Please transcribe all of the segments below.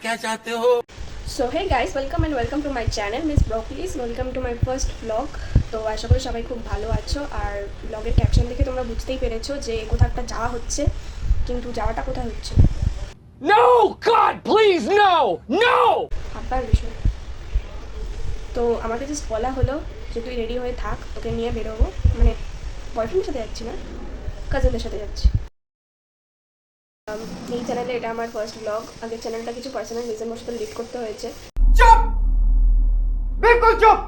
क्या चाहते हो? So hey guys, welcome to my channel miss Broccolis. Welcome to my first blog. তো আশা করি সবাই খুব ভালো আছো। আর ব্লগের ক্যাপশন দেখে তোমরা বুঝতেই পেরেছো যে কোথাও একটা যাওয়া হচ্ছে, কিন্তু যাওয়াটা কোথায় হচ্ছে No, God, please, no, no! ভাববার বিষয়। তো আমাকে জাস্ট বলা হলো যে তুই রেডি হয়ে থাক, তোকে নিয়ে বেরোবো। মানে বয়ফ্রেন্ডের সাথে যাচ্ছি না, কাজিনদের সাথে যাচ্ছি। এই চ্যানেলে এটা আমার ফার্স্ট ব্লগ। আগের চ্যানেলটা কিছু পার্সোনাল রিজন বশত লিড করতে হয়েছে। চুপ, বিলকুল চুপ।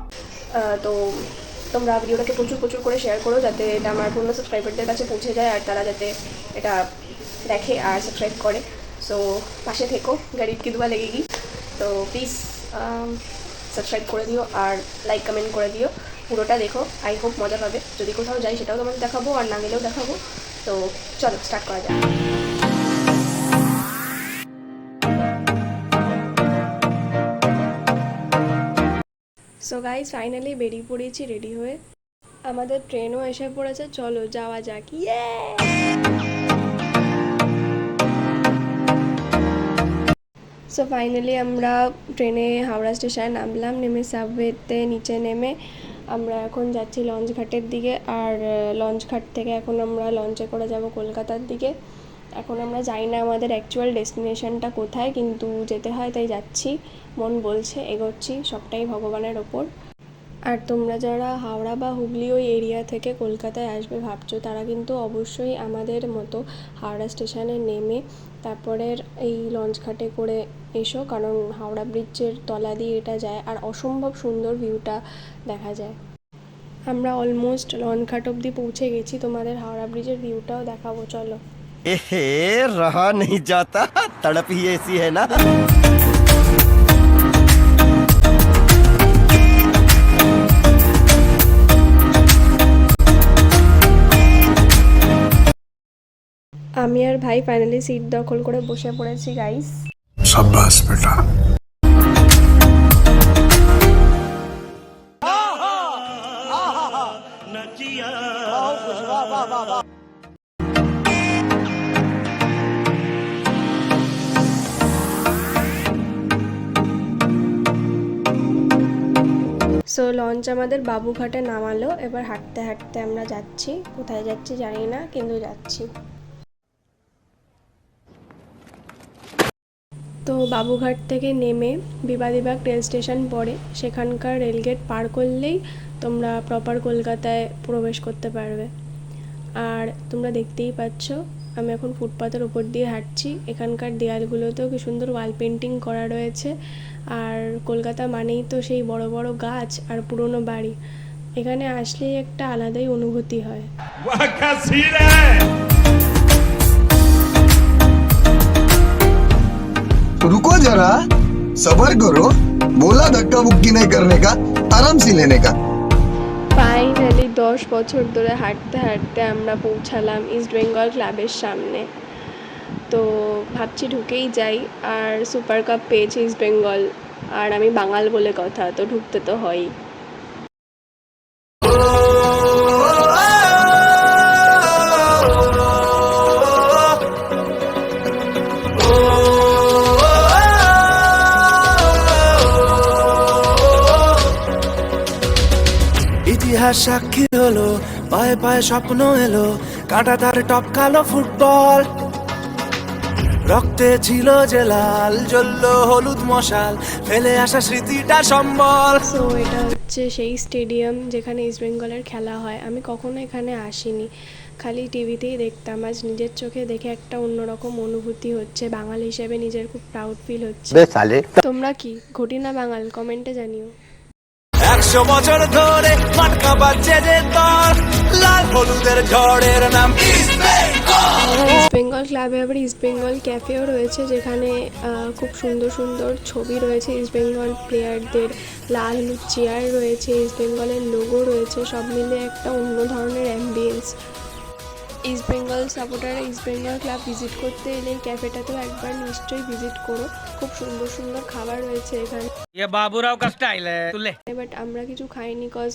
তো তোমরা ভিডিওটাকে প্রচুর করে শেয়ার করো, যাতে এটা আমার পূর্ণ সাবস্ক্রাইবারদের কাছে পৌঁছে যায় আর তারা যাতে এটা দেখে আর সাবস্ক্রাইব করে। সো পাশে থেকো, গরিব কি দুয়া লেগেগি। তো প্লিজ সাবস্ক্রাইব করে দিও আর লাইক কমেন্ট করে দিও। পুরোটা দেখো, আই হোপ মজা পাবে। যদি কোথাও যাই সেটাও তোমাদের দেখাবো, আর না গেলেও দেখাবো। তো চলো স্টার্ট করা যাক। সো গাইজ, ফাইনালি বেরিয়ে পড়েছি রেডি হয়ে। আমাদের ট্রেনও এসে পড়েছে, চলো যাওয়া যাক। ইয়ে! সো ফাইনালি আমরা ট্রেনে হাওড়া স্টেশনে নামলাম। নেমে সাবওয়েতে নিচে নেমে আমরা এখন যাচ্ছি লঞ্চ ঘাটের দিকে। আর লঞ্চ ঘাট থেকে এখন আমরা লঞ্চে করে যাব কলকাতার দিকে। এখন আমরা জানি না আমাদের অ্যাকচুয়াল ডেস্টিনেশনটা কোথায়, কিন্তু যেতে হয় তাই যাচ্ছি। মন বলছে এগোচ্ছি, সবটাই ভগবানের ওপর। আর তোমরা যারা হাওড়া বা হুগলি ওই এরিয়া থেকে কলকাতায় আসবে ভাবছো, তারা কিন্তু অবশ্যই আমাদের মতো হাওড়া স্টেশনে নেমে তারপরের এই লঞ্চ ঘাটে করে এসো, কারণ হাওড়া ব্রিজের তলা দিয়ে এটা যায় আর অসম্ভব সুন্দর ভিউটা দেখা যায়। আমরা অলমোস্ট লঞ্চ ঘাট অবধি পৌঁছে গেছি, তোমাদের হাওড়া ব্রিজের ভিউটাও দেখাবো, চলো। एहे रहा नहीं जाता, तड़प ही ऐसी है ना। আমি আর ভাই ফাইনালি সিট দখল করে বসে পড়েছি গাইস। शाबाश बेटा। সো লঞ্চ আমাদের বাবুঘাটে নামালো। এবার হাঁটতে হাঁটতে আমরা যাচ্ছি, কোথায় যাচ্ছি জানি না, কিন্তু যাচ্ছি। তো বাবুঘাট থেকে নেমে বিবাদীবাগ রেল স্টেশন পড়ে, সেখানকার রেলগেট পার করলেই তোমরা প্রপার কলকাতায় প্রবেশ করতে পারবে। আর তোমরা দেখতেই পাচ্ছ আমি এখন ফুটপাথের উপর দিয়ে হাঁটছি। এখানকার দেয়ালগুলোতেও কি সুন্দর ওয়াল পেন্টিং করা রয়েছে। আর কলকাতা মানেই তো সেই বড় বড় গাছ আর পুরনো বাড়ি। এখানে আসলেই একটা আলাদাই অনুভূতি হয়। रुको जरा, सबर करो। बोला धक्का मुक्की नहीं करने का, आराम से लेने का। ফাইনালি 10 বছর ধরে হাঁটতে হাঁটতে আমরা পৌঁছালাম ইস্ট বেঙ্গল ক্লাবের সামনে। তো ভাবছি ঢুকেই যাই। আর সুপার কাপ পেয়েছে ইস্ট বেঙ্গল, আর আমি বাঙাল বলে কথা, তো ঢুকতে তো হয়ই। ইতিহাস সাক্ষী হলো, পায়ে পায়ে স্বপ্ন এলো, কাঁটা তার টপকালো ফুটবল। রক্তে ছিল যে লাল, জ্বললো হলুদ মশাল, ফেলে আসা স্মৃতিটা সম্বল। সো এটা হচ্ছে সেই স্টেডিয়াম যেখানে ইস্ট বেঙ্গলের খেলা হয়। আমি কখনো এখানে আসিনি, খালি টিভিতেই দেখতাম। আজ নিজের চোখে দেখে একটা অন্যরকম অনুভূতি হচ্ছে। বাঙাল হিসেবে নিজের খুব প্রাউড ফিল হচ্ছে। তোমরা কি ঘটি না বাঙাল? কমেন্টে জানিও। 100 বছর ধরে মাটকা বাজছে যে দল, লাল হলুদের ঝড়ের নাম ইস্ট বেঙ্গল। ইস্ট বেঙ্গল ক্লাবে আবার ইস্ট বেঙ্গল ক্যাফেও রয়েছে, যেখানে খুব সুন্দর সুন্দর ছবি রয়েছে ইস্ট বেঙ্গল প্লেয়ারদের। লাল হলুদ চেয়ার রয়েছে, ইস্ট বেঙ্গলের লোগো রয়েছে, সব মিলে একটা অন্য ধরনের অ্যাম্বিয়েন্স। ইস্ট বেঙ্গল সাপোর্টাররা ইস্ট বেঙ্গল ক্লাব ভিজিট করতে এলে এই ক্যাফেটাতেও একবার নিশ্চয়ই ভিজিট করো। খুব সুন্দর সুন্দর খাবার রয়েছে এখানে। ये बाबूराव का स्टाइल है, तू ले। বাট আমরা কিছু খাইনি, কজ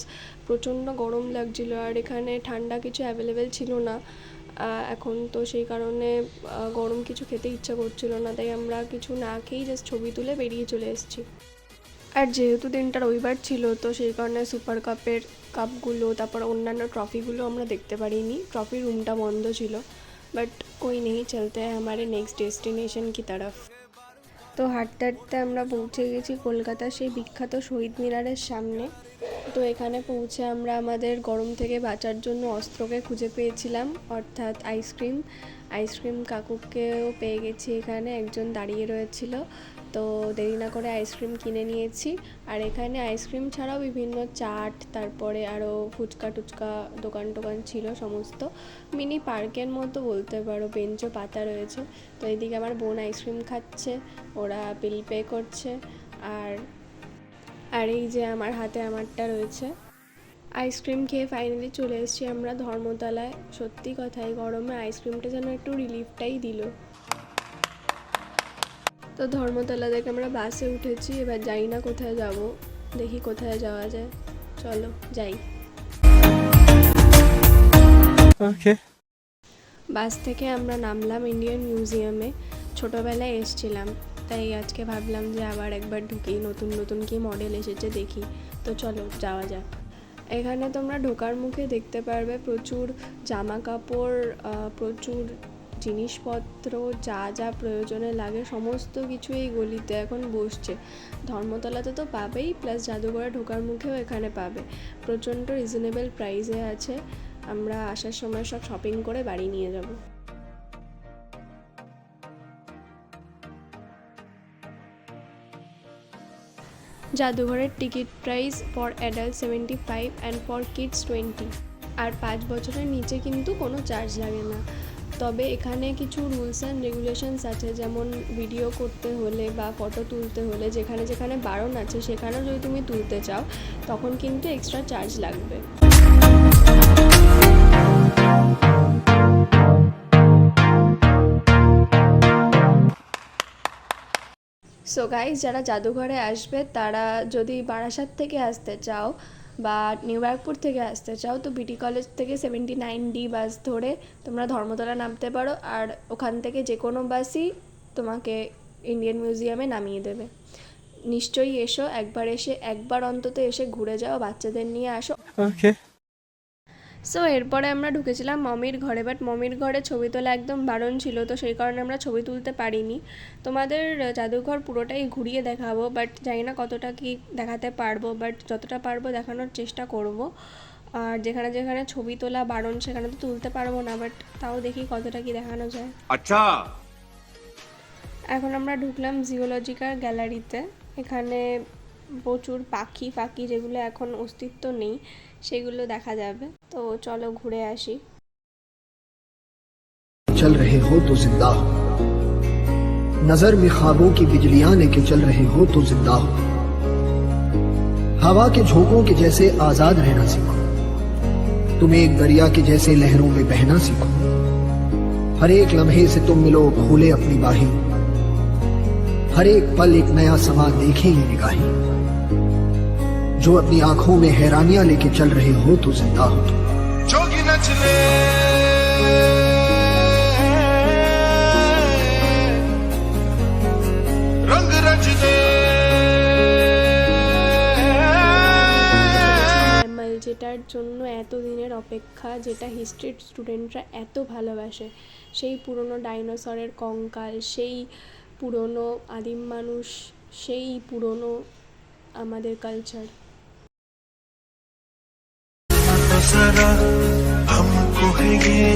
প্রচণ্ড গরম লাগছিল আর এখানে ঠান্ডা কিছু অ্যাভেলেবেল ছিল না। এখন তো সেই কারণে গরম কিছু খেতে ইচ্ছা করছিল না, তাই আমরা কিছু না খেয়েই জাস্ট ছবি তুলে বেরিয়ে চলে এসেছি। আর যেহেতু দিনটা রবিবার ছিল তো সেই কারণে সুপার কাপের কাপগুলো তারপর অন্যান্য ট্রফিগুলো আমরা দেখতে পারিনি, ট্রফি রুমটা বন্ধ ছিল। বাট কোই নেই, চলতে হয় हमारे নেক্সট ডেস্টিনেশন কি তরফ। তো হাঁটতে হাঁটতে আমরা পৌঁছে গেছি কলকাতার সেই বিখ্যাত শহীদ মিনারের সামনে। তো এখানে পৌঁছে আমরা আমাদের গরম থেকে বাঁচার জন্য অস্ত্রকে খুঁজে পেয়েছিলাম, অর্থাৎ আইসক্রিম কাকুকেও পেয়ে গেছি। এখানে একজন দাঁড়িয়ে রয়েছিল, তো দেরি না করে আইসক্রিম কিনে নিয়েছি। আর এখানে আইসক্রিম ছাড়াও বিভিন্ন চাট, তারপরে আরও ফুচকা টুচকা দোকান টোকান ছিল, সমস্ত মিনি পার্কের মতো বলতে পারো, বেঞ্চও পাতা রয়েছে। তো এইদিকে আমার বোন আইসক্রিম খাচ্ছে, ওরা বিল পে করছে। আর এই যে আমার হাতে আমারটা রয়েছে। আইসক্রিম খেয়ে ফাইনালি চলে এসেছি আমরা ধর্মতলায়। সত্যি কথাই গরমে আইসক্রিমটা যেন একটু রিলিফটাই দিল। তো ধর্মতলা থেকে আমরা বাসে উঠেছি, এবার যাই না কোথায় যাব, দেখি কোথায় যাওয়া যায়, চলো যাই। বাস থেকে আমরা নামলাম ইন্ডিয়ান মিউজিয়ামে। ছোটোবেলায় এসছিলাম, তাই আজকে ভাবলাম যে আবার একবার ঢুকি, নতুন নতুন কি মডেল এসেছে দেখি। তো চলো যাওয়া যাক। এখানে তোমরা ঢোকার মুখে দেখতে পারবে প্রচুর জামা কাপড়, প্রচুর জিনিসপত্র, যা যা প্রয়োজনে লাগে সমস্ত কিছু এই গলিতে এখন বসছে। ধর্মতলাতে তো পাবেই, প্লাস জাদুঘরে ঢোকার মুখেও এখানে পাবে। প্রচণ্ড রিজনেবল প্রাইসে আছে। আমরা আসার সময় সব শপিং করে বাড়ি নিয়ে যাব। জাদুঘরের ticket price for adult 75 and for kids 20। আর 5 বছরের নিচে কিন্তু কোনো চার্জ লাগে না। তবে এখানে কিছু রুলস অ্যান্ড রেগুলেশনস আছে, যেমন ভিডিও করতে হলে বা ফটো তুলতে হলে যেখানে যেখানে বারণ আছে সেখানেও যদি তুমি তুলতে চাও তখন কিন্তু এক্সট্রা চার্জ লাগবে। সো গাইস, যারা জাদুঘরে আসবে তারা যদি বারাসাত থেকে আসতে চাও বা নিউ ব্যারাকপুর থেকে আসতে চাও তো বিটি কলেজ থেকে 79D বাস ধরে তোমরা ধর্মতলা নামতে পারো। আর ওখান থেকে যে কোনো বাসই তোমাকে ইন্ডিয়ান মিউজিয়ামে নামিয়ে দেবে। নিশ্চয়ই এসো, একবার অন্তত এসে ঘুরে যাও, বাচ্চাদের নিয়ে আসো। সো এরপরে আমরা ঢুকেছিলাম মমির ঘরে, বাট মমির ঘরে ছবি তোলা একদম বারণ ছিল, তো সেই কারণে আমরা ছবি তুলতে পারিনি। তোমাদের জাদুঘর পুরোটাই ঘুরিয়ে দেখাবো, বাট জানি না কতটা কি দেখাতে পারবো, বাট যতটা পারবো দেখানোর চেষ্টা করব। আর যেখানে যেখানে ছবি তোলা বারণ সেখানে তো তুলতে পারবো না, বাট তাও দেখি কতটা কি দেখানো যায়। আচ্ছা, এখন আমরা ঢুকলাম জিওলজিক্যাল গ্যালারিতে। এখানে প্রচুর পাখি যেগুলো এখন অস্তিত্ব নেই সেগুলো দেখা যাবে। তো চলো ঘুরে আসি। चल रहे हो तो जिंदा हो, नजर में ख्वाबों की बिजलियां लेके चल रहे हो तो जिंदा हो। हवा के झोंकों के जैसे आजाद रहना सीखो, तुम एक दरिया के जैसे लहरों में बहना सीखो। हर एक लम्हे से तुम मिलो खोले अपनी बाहें, हर एक पल एक नया समा देखे ये निगाहें। जो अपनी आंखों में हैरानियां लेके चल रहे हो तो जिंदा हो। जोगी नचले रंग रचले যেটার জন্য এতদিনের অপেক্ষা, যেটা হিস্ট্রির স্টুডেন্টরা এত ভালোবাসে, সেই পুরনো ডাইনোসরের কঙ্কাল, সেই পুরনো আদিম মানুষ, সেই পুরনো আমাদের কালচার। जरा हमको है ये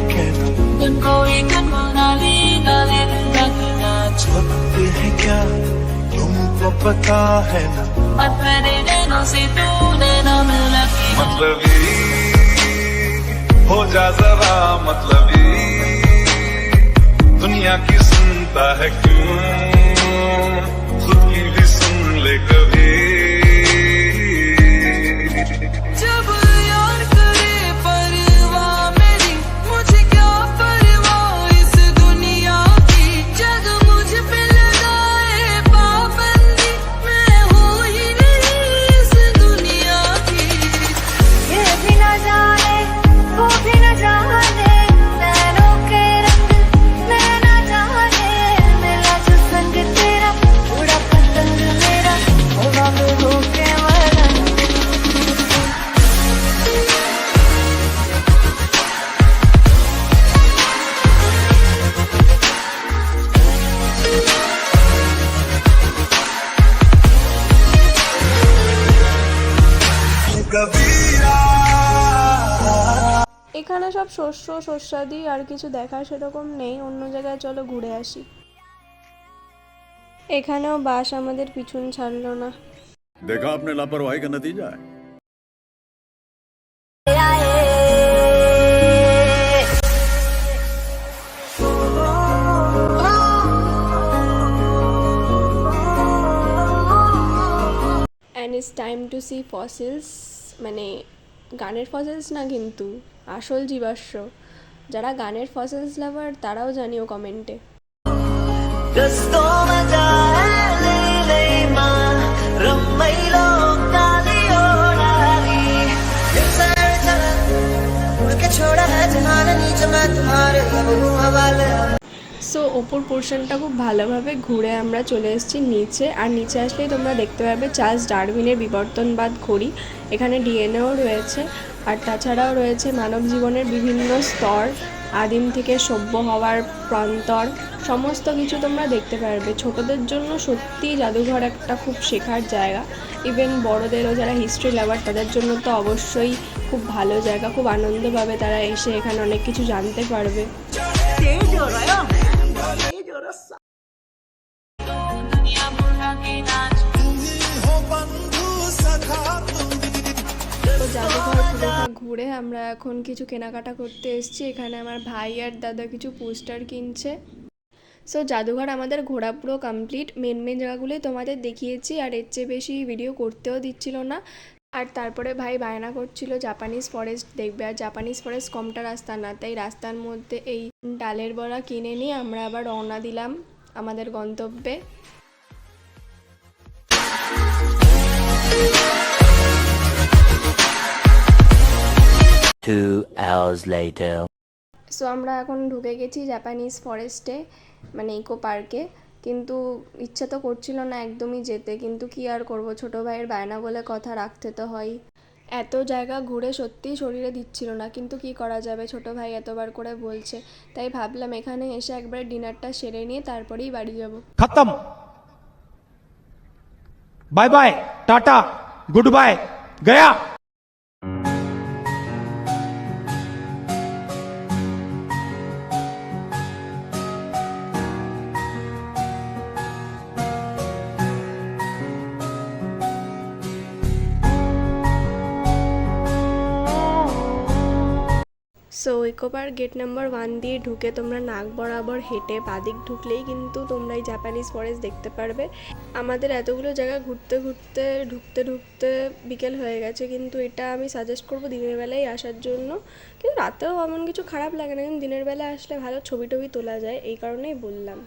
कहना छपते हैं क्या तुमको पता है ना, मतलबी हो जा जरा मतलबी, दुनिया की सुनता है क्यों, खुद की भी सुन ले कभी। এখানে সব শস্য শস্যাদি, আর কিছু দেখা সেরকম নেই। অন্য জায়গায় চলো ঘুরে আসি। এখানেও বাস আমাদের পিছন ছাড়লো না। देखा आपने लापरवाही का नतीजा है। And it's time to see fossils, মানে গানের ফসিলস না কিন্তু আসল জীবাশ্ম। যারা গানের ফসিলস লাভার তারাও জানিও কমেন্টে। সো ওপর পোর্শনটা খুব ভালোভাবে ঘুরে আমরা চলে এসেছি নিচে। আর নিচে আসলেই তোমরা দেখতে পাবে চার্লস ডারউইনের বিবর্তনবাদ ঘড়ি। এখানে ডিএনএও রয়েছে, আর তাছাড়াও রয়েছে মানব জীবনের বিভিন্ন স্তর, আদিম থেকে সভ্য হওয়ার প্রান্তর, সমস্ত কিছু তোমরা দেখতে পারবে। ছোটদের জন্য সত্যিই জাদুঘর একটা খুব শেখার জায়গা। ইভেন বড়দেরও যারা হিস্ট্রি লাভার তাদের জন্য তো অবশ্যই খুব ভালো জায়গা, খুব আনন্দ পাবে তারা এসে, এখানে অনেক কিছু জানতে পারবে। তো জাদুঘর পুরোটা ঘুরে আমরা এখন কিছু কেনাকাটা করতে এসেছি। এখানে আমার ভাই আর দাদা কিছু পোস্টার কিনছে। সো জাদুঘর আমাদের ঘোরা পুরো কমপ্লিট। মেন জায়গাগুলোই তোমাদের দেখিয়েছি, আর এর চেয়ে বেশি ভিডিও করতেও দিচ্ছিল না। আর তারপরে ভাই বায়না করছিল জাপানিজ ফরেস্ট দেখবে, আর জাপানিজ ফরেস্ট কমটা রাস্তা না, তাই রাস্তার মধ্যে এই ডালের বড়া কিনে নিয়ে আমরা আবার রওনা দিলাম আমাদের গন্তব্যে। সো আমরা এখন ঢুকে গেছি জাপানিজ ফরেস্টে, মানে ইকো পার্কে। কিন্তু ইচ্ছা তো করছিল না একদমই যেতে, কিন্তু কি আর করব, ছোটো ভাইয়ের বায়না বলে কথা রাখতে তো হয়। এত জায়গা ঘুরে সত্যিই শরীরে দিচ্ছিল না, কিন্তু কি করা যাবে, ছোটো ভাই এতবার করে বলছে, তাই ভাবলাম এখানে এসে একবার ডিনারটা সেরে নিয়ে তারপরেই বাড়ি যাব। खत्म, bye bye, tata, good bye, गया। So Eco Park gate number 1 দিয়ে ঢুকে তোমরা নাক বরাবর হেঁটে বাদিক ঢুকলেই কিন্তু তোমরা এই জাপানিজ ফরেস্ট দেখতে পারবে। আমাদের এতগুলো জায়গা ঘুরতে ঢুকতে বিকেল হয়ে গেছে, কিন্তু এটা আমি সাজেস্ট করবো দিনের বেলায় আসার জন্য। কিন্তু রাতেও এমন কিছু খারাপ লাগে না, কিন্তু দিনের বেলা আসলে ভালো ছবি টবি তোলা যায়, এই কারণেই বললাম।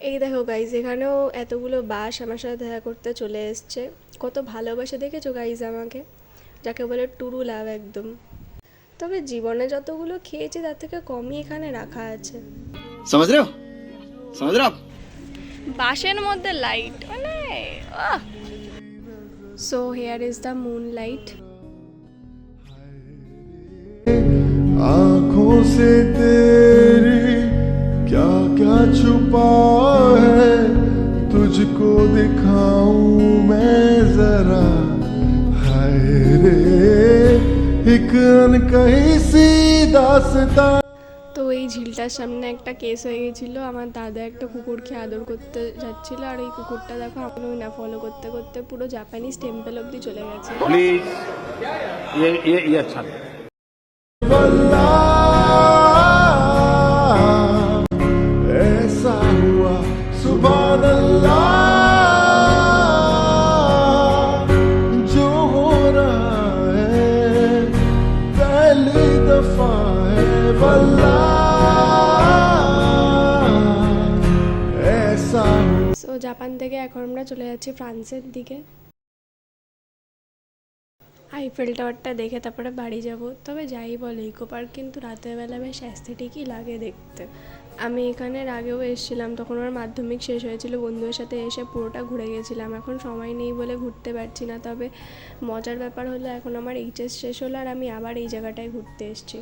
এই দেখো গাইজ, এখানেও এতগুলো বাস আমার সাথে দেখা করতে চলে এসছে। কত ভালোবাসে দেখেছো গাইজ আমাকে, যাকে বলে টুরু লাভ একদম। তবে জীবনে যতগুলো খেয়েছি তার থেকে কমই এখানে রাখা আছে। समझ रहे हो आप? বাসের মধ্যে লাইট, মানে so here is the moon light. आँखों से तेरी क्या क्या छुपा है, तुझको दिखाऊं मैं जरा, हाय रे एक अनकही सी दास्तां। তো এই ঝিলটার সামনে একটা কেস হয়ে গেছিলো। আমার দাদা একটা কুকুরকে আদর করতে যাচ্ছিল, আর এই কুকুরটা দেখো আমি না ফলো করতে করতে পুরো জাপানিজ টেম্পল অব্দি চলে গেছে। प्लीज, ये अच्छा है। ऐसा हुआ सुभान अल्लाह, जो हो रहा है पहली दफा है, वल्लाह ऐसा। সো জাপান থেকে এখন আমরা চলে যাচ্ছি ফ্রান্সের দিকে। আইফেল টাওয়ারটা দেখে তারপরে বাড়ি যাব। তবে যাই বলে ইকো পার্ক কিন্তু রাতের বেলা বেশ অ্যাস্থেটিকই লাগে দেখতে। আমি এখানের আগেও এসেছিলাম, তখন আমার মাধ্যমিক শেষ হয়েছিল, বন্ধুদের সাথে এসে পুরোটা ঘুরে গেছিলাম। এখন সময় নেই বলে ঘুরতে পারছি না। তবে মজার ব্যাপার হলো এখন আমার এইচএস শেষ হলো আর আমি আবার এই জায়গাটায় ঘুরতে এসেছি।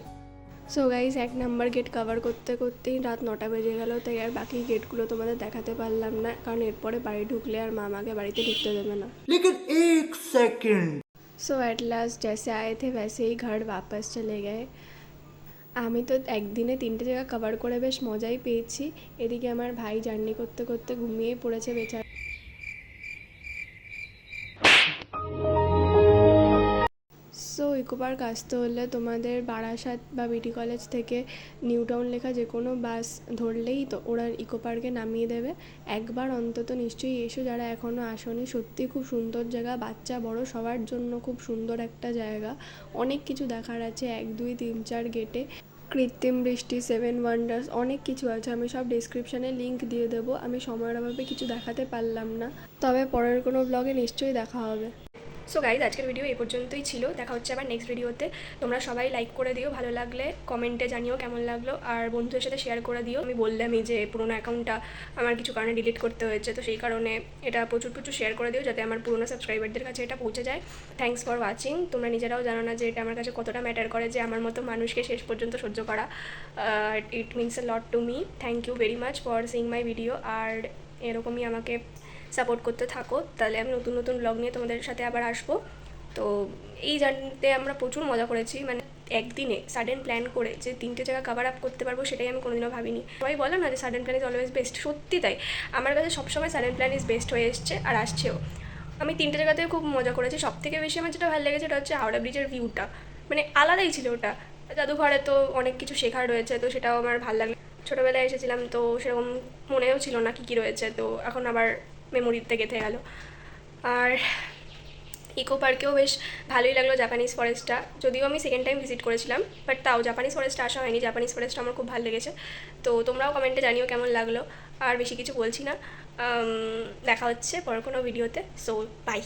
So guys, 1 number gate cover করতেই রাত 9টা বেজে গেল, তাই আর বাকি গেটগুলো তোমাদের দেখাতে পারলাম না, কারণ এরপরে বাড়ি ঢুকলে আর মামাকে বাড়িতে ঢুকতে দেবে না। सो एट लास्ट जैसे आए थे वैसे ही घर वापस चले गए। আমি তো একদিনে 3টে জায়গা কভার করে বেশ মজাই পেয়েছি। এদিকে আমার ভাই জার্নি করতে করতে ঘুমিয়ে পড়েছে বেচারা। সো ইকো পার্ক আসতে হলে তোমাদের বারাসাত বা বিটি কলেজ থেকে নিউ টাউন লেখা যে কোনো বাস ধরলেই তো ওরা ইকো পার্কে নামিয়ে দেবে। একবার অন্তত নিশ্চয়ই এসো যারা এখনও আসোনি। সত্যি খুব সুন্দর জায়গা, বাচ্চা বড় সবার জন্য খুব সুন্দর একটা জায়গা। অনেক কিছু দেখার আছে 1, 2, 3, 4 গেটে। কৃত্রিম বৃষ্টি, 7 ওয়ান্ডার্স অনেক কিছু আছে। আমি সব ডেসক্রিপশানে লিঙ্ক দিয়ে দেবো। আমি সময়ের অভাবে কিছু দেখাতে পারলাম না, তবে পরের কোনো ব্লগে নিশ্চয়ই দেখা হবে। সো গাইজ, আজকের ভিডিও এই পর্যন্তই ছিল। দেখা হচ্ছে আবার নেক্সট ভিডিওতে। তোমরা সবাই লাইক করে দিও, ভালো লাগলে কমেন্টে জানিও কেমন লাগলো, আর বন্ধুদের সাথে শেয়ার করে দিও। আমি বললামই যে পুরোনো অ্যাকাউন্টটা আমার কিছু কারণে ডিলিট করতে হয়েছে, তো সেই কারণে এটা প্রচুর শেয়ার করে দিও যাতে আমার পুরোনো সাবস্ক্রাইবারদের কাছে এটা পৌঁছে যায়। Thanks for watching. তোমরা নিজেরাও জানো না যে এটা আমার কাছে কতটা ম্যাটার করে যে আমার মতো মানুষকে শেষ পর্যন্ত সহ্য করা। It means a lot to me. Thank you very much for seeing my video. আর এরকমই আমাকে সাপোর্ট করতে থাকো, তাহলে আমি নতুন নতুন ব্লগ নিয়ে তোমাদের সাথে আবার আসবো। তো এই জার্নিতে আমরা প্রচুর মজা করেছি, মানে একদিনে সাডেন প্ল্যান করে যে 3টে জায়গা কভার আপ করতে পারবো সেটাই আমি কোনোদিনও ভাবিনি। সবাই বলে না যে sudden plan is always best, সত্যি তাই। আমার কাছে সবসময় সাডেন প্ল্যান ইজ বেস্ট হয়ে এসছে আর আসছেও। আমি 3টে জায়গাতে খুব মজা করেছি। সবথেকে বেশি আমার যেটা ভালো লেগেছে সেটা হচ্ছে হাওড়া ব্রিজের ভিউটা, মানে আলাদাই ছিল ওটা। জাদুঘরে তো অনেক কিছু শেখার রয়েছে, তো সেটাও আমার ভালো লাগলো। ছোটোবেলায় এসেছিলাম তো সেরকম মনেও ছিল না কী রয়েছে, তো এখন আবার মেমোরিতে গেঁথে গেল। আর ইকো পার্কেও বেশ ভালোই লাগলো জাপানিজ ফরেস্টটা, যদিও আমি সেকেন্ড টাইম ভিজিট করেছিলাম, বাট তাও জাপানিজ ফরেস্টটা আসা হয়নি। জাপানিজ ফরেস্টটা আমার খুব ভালো লেগেছে। তো তোমরাও কমেন্টে জানিও কেমন লাগলো। আর বেশি কিছু বলছি না, দেখা হচ্ছে পরের কোনো ভিডিওতে। So by.